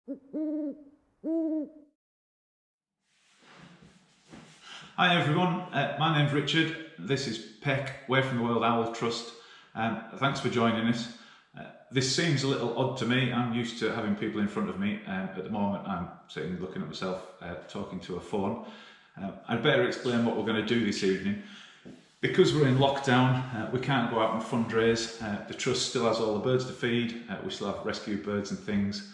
Hi everyone, my name's Richard. This is Peck, Waifs and Strays Owl Trust. Thanks for joining us. This seems a little odd to me. I'm used to having people in front of me. At the moment I'm sitting looking at myself talking to a phone. I'd better explain what we're going to do this evening. Because we're in lockdown, we can't go out and fundraise. The Trust still has all the birds to feed. We still have rescue birds and things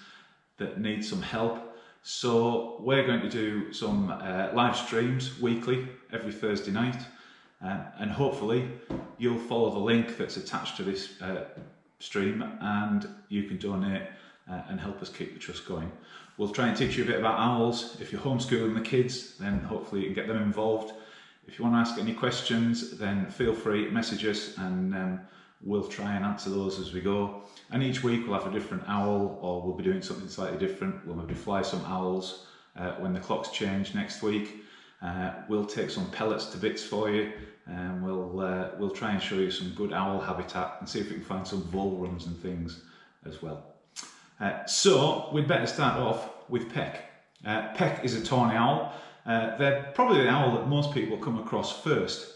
that need some help. So we're going to do some live streams weekly, every Thursday night, and hopefully you'll follow the link that's attached to this stream and you can donate and help us keep the Trust going. We'll try and teach you a bit about owls. If you're homeschooling the kids, then hopefully you can get them involved. If you want to ask any questions, then feel free to message us and we'll try and answer those as we go. And each week we'll have a different owl, or we'll be doing something slightly different. We'll maybe fly some owls when the clocks change next week. We'll take some pellets to bits for you, and we'll try and show you some good owl habitat and see if we can find some vole runs and things as well. So we'd better start off with Peck. Peck is a tawny owl. They're probably the owl that most people come across first.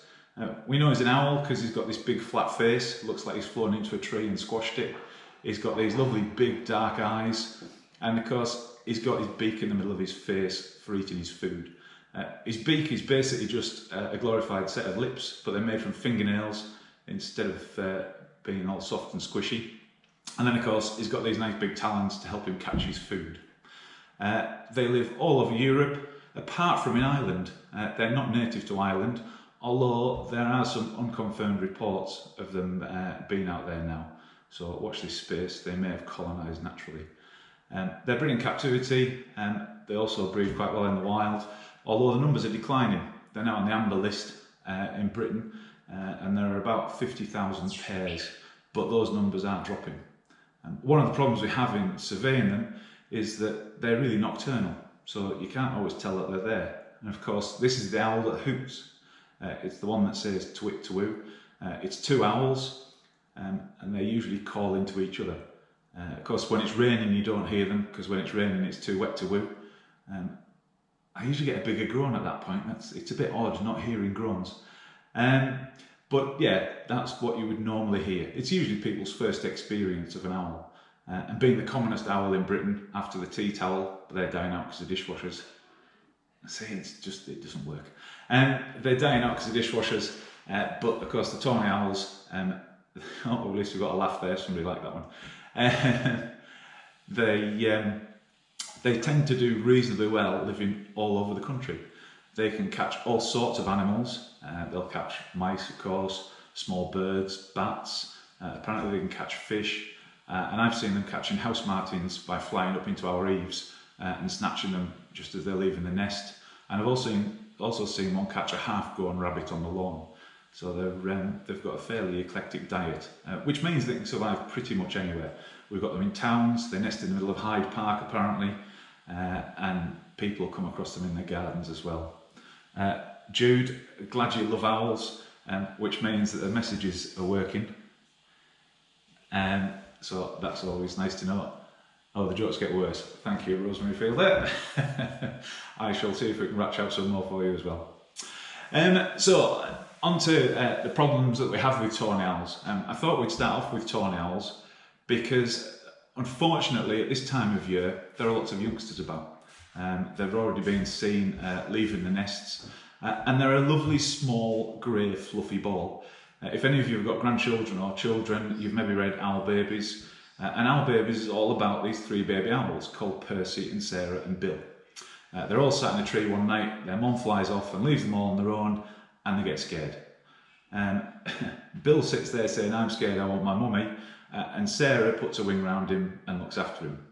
We know he's an owl because he's got this big flat face, looks like he's flown into a tree and squashed it. He's got these lovely big dark eyes, and of course he's got his beak in the middle of his face for eating his food. His beak is basically just a glorified set of lips, but they're made from fingernails instead of being all soft and squishy. And then of course he's got these nice big talons to help him catch his food. They live all over Europe, apart from in Ireland. They're not native to Ireland, although there are some unconfirmed reports of them being out there now. So watch this space, they may have colonised naturally. They're bred in captivity, and they also breed quite well in the wild, although the numbers are declining. They're now on the amber list in Britain, and there are about 50,000 pairs, but those numbers are dropping. One of the problems we have in surveying them is that they're really nocturnal, so you can't always tell that they're there. And of course, this is the owl that hoots. It's the one that says twit to woo. It's two owls, and they usually call into each other. Of course, when it's raining, you don't hear them, because when it's raining, it's too wet to woo. I usually get a bigger groan at that point. It's a bit odd not hearing groans. But yeah, that's what you would normally hear. It's usually people's first experience of an owl. And being the commonest owl in Britain after the tea towel, but they're dying out because of dishwashers. See, it doesn't work. They're dying out because of dishwashers, but of course the tawny owls, oh, at least we've got a laugh there, somebody liked that one. They tend to do reasonably well living all over the country. They can catch all sorts of animals. They'll catch mice, of course, small birds, bats. Apparently they can catch fish. And I've seen them catching house martins by flying up into our eaves and snatching them just as they're leaving the nest. And I've also seen one catch a half-grown rabbit on the lawn. So they've got a fairly eclectic diet, which means they can survive pretty much anywhere. We've got them in towns, they nest in the middle of Hyde Park apparently, and people come across them in their gardens as well. Jude, glad you love owls, which means that the messages are working. So that's always nice to know. Oh, the jokes get worse. Thank you, Rosemary Fielder. I shall see if we can ratchet out some more for you as well. So, on to the problems that we have with tawny owls. I thought we'd start off with tawny owls because, unfortunately, at this time of year, there are lots of youngsters about. They've already been seen leaving the nests, and they're a lovely, small, grey, fluffy ball. If any of you have got grandchildren or children, you've maybe read Owl Babies. And Owl Babies is all about these three baby owls called Percy and Sarah and Bill. They're all sat in a tree one night, their mum flies off and leaves them all on their own, and they get scared. Bill sits there saying, "I'm scared, I want my mummy," and Sarah puts a wing round him and looks after him.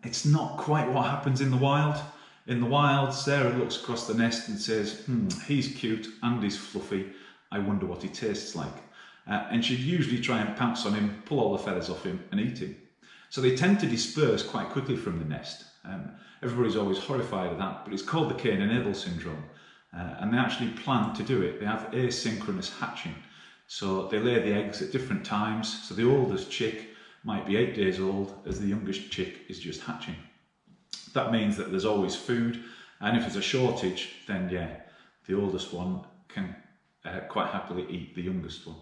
It's not quite what happens in the wild. In the wild, Sarah looks across the nest and says, "He's cute and he's fluffy, I wonder what he tastes like." And she'd usually try and pounce on him, pull all the feathers off him and eat him. So they tend to disperse quite quickly from the nest. Everybody's always horrified of that, but it's called the Cain and Abel syndrome. And they actually plan to do it. They have asynchronous hatching. So they lay the eggs at different times. So the oldest chick might be 8 days old as the youngest chick is just hatching. That means that there's always food, and if there's a shortage, then yeah, the oldest one can quite happily eat the youngest one.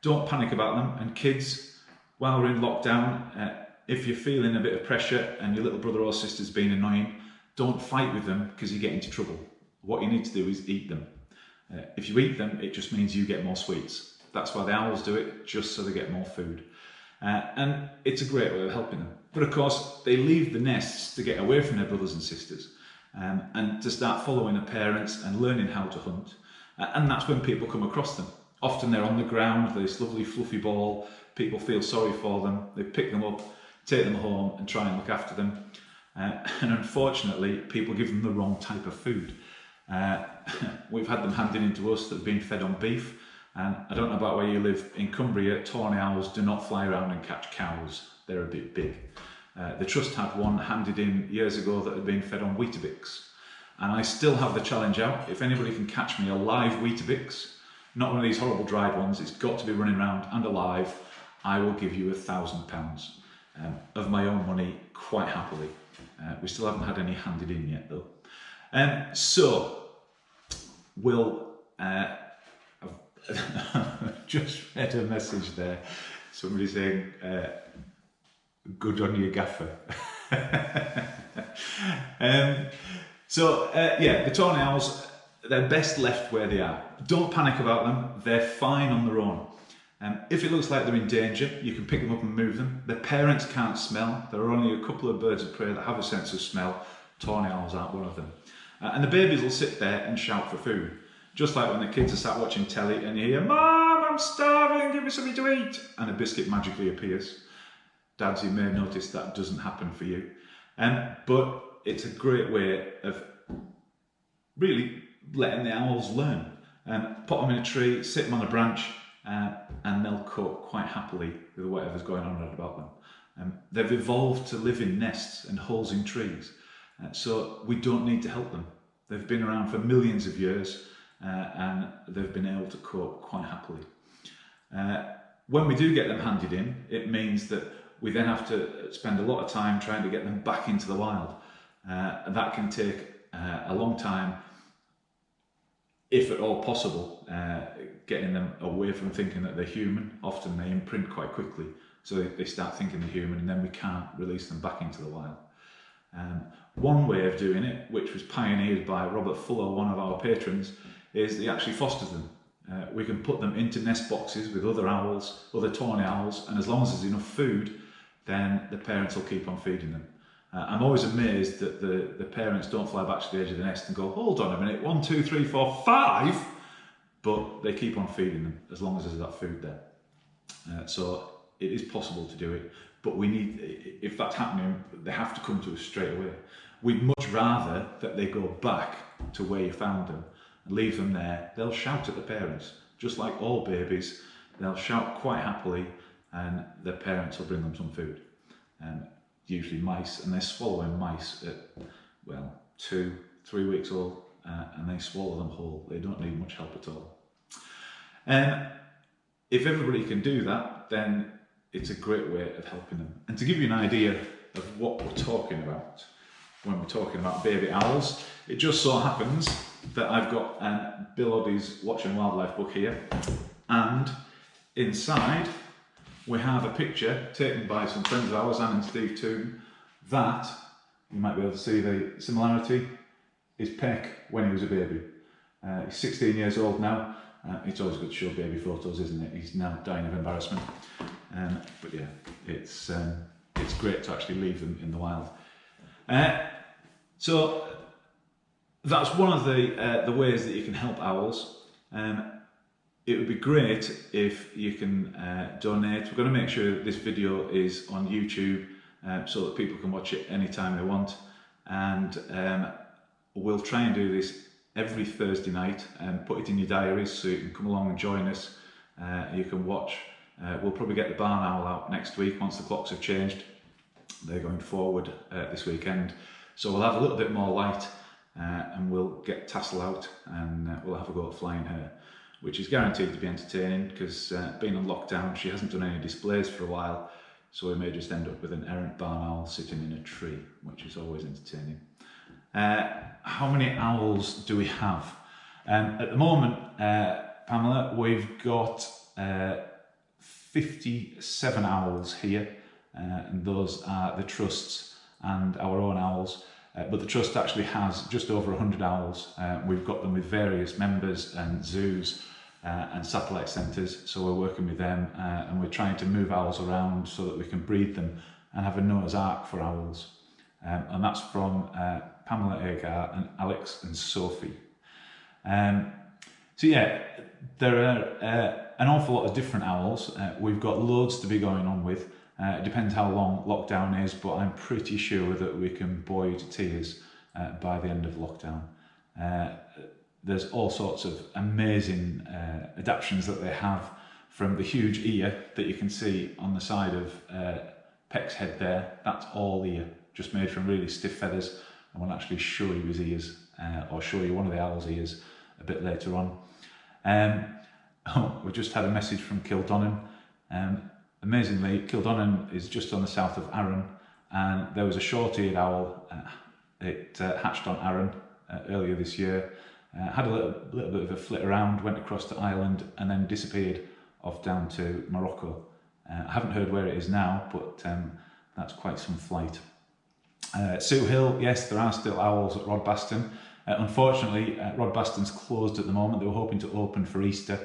Don't panic about them, and kids, while we're in lockdown, if you're feeling a bit of pressure and your little brother or sister's being annoying, don't fight with them because you get into trouble. What you need to do is eat them. If you eat them, it just means you get more sweets. That's why the owls do it, just so they get more food. And it's a great way of helping them. But of course, they leave the nests to get away from their brothers and sisters and to start following their parents and learning how to hunt. And that's when people come across them. Often they're on the ground, they're this lovely fluffy ball, people feel sorry for them, they pick them up, take them home and try and look after them. And unfortunately, people give them the wrong type of food. We've had them handed in to us that have been fed on beef. And I don't know about where you live, in Cumbria, tawny owls do not fly around and catch cows. They're a bit big. The Trust had one handed in years ago that had been fed on Weetabix. And I still have the challenge out. If anybody can catch me a live Weetabix, not one of these horrible dried ones, it's got to be running around and alive, I will give you £1,000 of my own money quite happily. We still haven't had any handed in yet though. So, we'll... I've just read a message there. Somebody saying, good on you, gaffer. Yeah, the tawny owls, they're best left where they are. Don't panic about them, they're fine on their own. If it looks like they're in danger, you can pick them up and move them. Their parents can't smell. There are only a couple of birds of prey that have a sense of smell. Tawny owls aren't one of them. And the babies will sit there and shout for food. Just like when the kids are sat watching telly and you hear, "Mom, I'm starving, give me something to eat," and a biscuit magically appears. Dads, you may have noticed that doesn't happen for you. But it's a great way of really letting the owls learn. Put them in a tree, sit them on a branch, and they'll cope quite happily with whatever's going on about them. They've evolved to live in nests and holes in trees, so we don't need to help them. They've been around for millions of years, and they've been able to cope quite happily. When we do get them handed in, it means that we then have to spend a lot of time trying to get them back into the wild. That can take a long time, if at all possible, getting them away from thinking that they're human. Often they imprint quite quickly, so they start thinking they're human, and then we can't release them back into the wild. One way of doing it, which was pioneered by Robert Fuller, one of our patrons, is he actually fosters them. We can put them into nest boxes with other owls, other tawny owls, and as long as there's enough food, then the parents will keep on feeding them. I'm always amazed that the parents don't fly back to the edge of the nest and go, "Hold on a minute, 1, 2, 3, 4, 5," but they keep on feeding them as long as there's that food there. So it is possible to do it, but we need, if that's happening, they have to come to us straight away. We'd much rather that they go back to where you found them and leave them there. They'll shout at the parents, just like all babies. They'll shout quite happily, and their parents will bring them some food. Usually mice, and they're swallowing mice at, well, 2, 3 weeks old, and they swallow them whole. They don't need much help at all. If everybody can do that, then it's a great way of helping them. And to give you an idea of what we're talking about when we're talking about baby owls, it just so happens that I've got Bill Oddie's Watching Wildlife book here, and inside we have a picture taken by some friends of ours, Anne and Steve Toon, that, you might be able to see the similarity, is Peck when he was a baby. He's 16 years old now. It's always good to show baby photos, isn't it? He's now dying of embarrassment. But yeah, it's great to actually leave them in the wild. So that's one of the ways that you can help owls. It would be great if you can donate. We're going to make sure this video is on YouTube so that people can watch it anytime they want. And we'll try and do this every Thursday night and put it in your diaries so you can come along and join us. You can watch. We'll probably get the barn owl out next week once the clocks have changed. They're going forward this weekend. So we'll have a little bit more light and we'll get Tassel out and we'll have a go at flying her, which is guaranteed to be entertaining because being on lockdown, she hasn't done any displays for a while. so we may just end up with an errant barn owl sitting in a tree, which is always entertaining. How many owls do we have? At the moment, Pamela, we've got 57 owls here, and those are the Trust's and our own owls. But the Trust actually has just over 100 owls. We've got them with various members and zoos and satellite centres, so we're working with them and we're trying to move owls around so that we can breed them and have a Noah's Ark for owls. And that's from Pamela Agar and Alex and Sophie. So yeah, there are an awful lot of different owls. We've got loads to be going on with. It depends how long lockdown is, but I'm pretty sure that we can bore you to tears by the end of lockdown. There's all sorts of amazing adaptations that they have, from the huge ear that you can see on the side of Peck's head there. That's all ear, just made from really stiff feathers. I will actually show you his ears, or show you one of the owl's ears a bit later on. We just had a message from Kildonnan. Amazingly, Kildonnan is just on the south of Arran, and there was a short-eared owl. It hatched on Arran earlier this year, had a little bit of a flit around, went across to Ireland, and then disappeared off down to Morocco. I haven't heard where it is now, but that's quite some flight. Sue Hill, yes, there are still owls at Rodbaston. Unfortunately, Rodbaston's closed at the moment. They were hoping to open for Easter,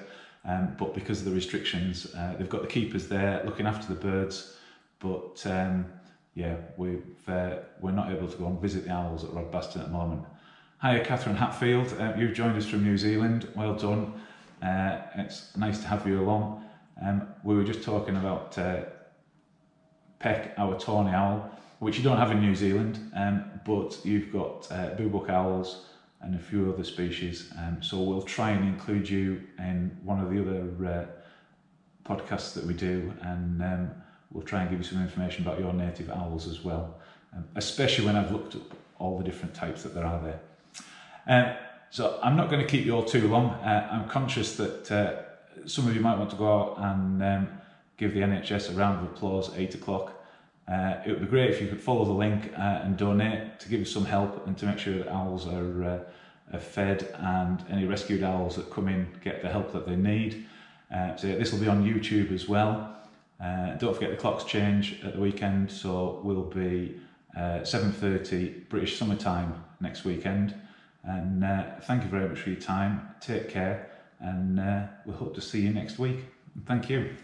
but because of the restrictions, they've got the keepers there looking after the birds. But yeah, we're not able to go and visit the owls at Rodbaston at the moment. Hiya, Catherine Hatfield. You've joined us from New Zealand. Well done. It's nice to have you along. We were just talking about Peck, our tawny owl, which you don't have in New Zealand, but you've got boobook owls and a few other species. So we'll try and include you in one of the other podcasts that we do, and we'll try and give you some information about your native owls as well, especially when I've looked up all the different types that there are there. So I'm not going to keep you all too long. I'm conscious that some of you might want to go out and give the NHS a round of applause at 8 o'clock. It would be great if you could follow the link and donate to give us some help and to make sure that owls are fed, and any rescued owls that come in get the help that they need. So yeah, this will be on YouTube as well. Don't forget the clocks change at the weekend, so we'll be 7:30 British summer time next weekend. And thank you very much for your time. Take care, and we'll hope to see you next week. Thank you.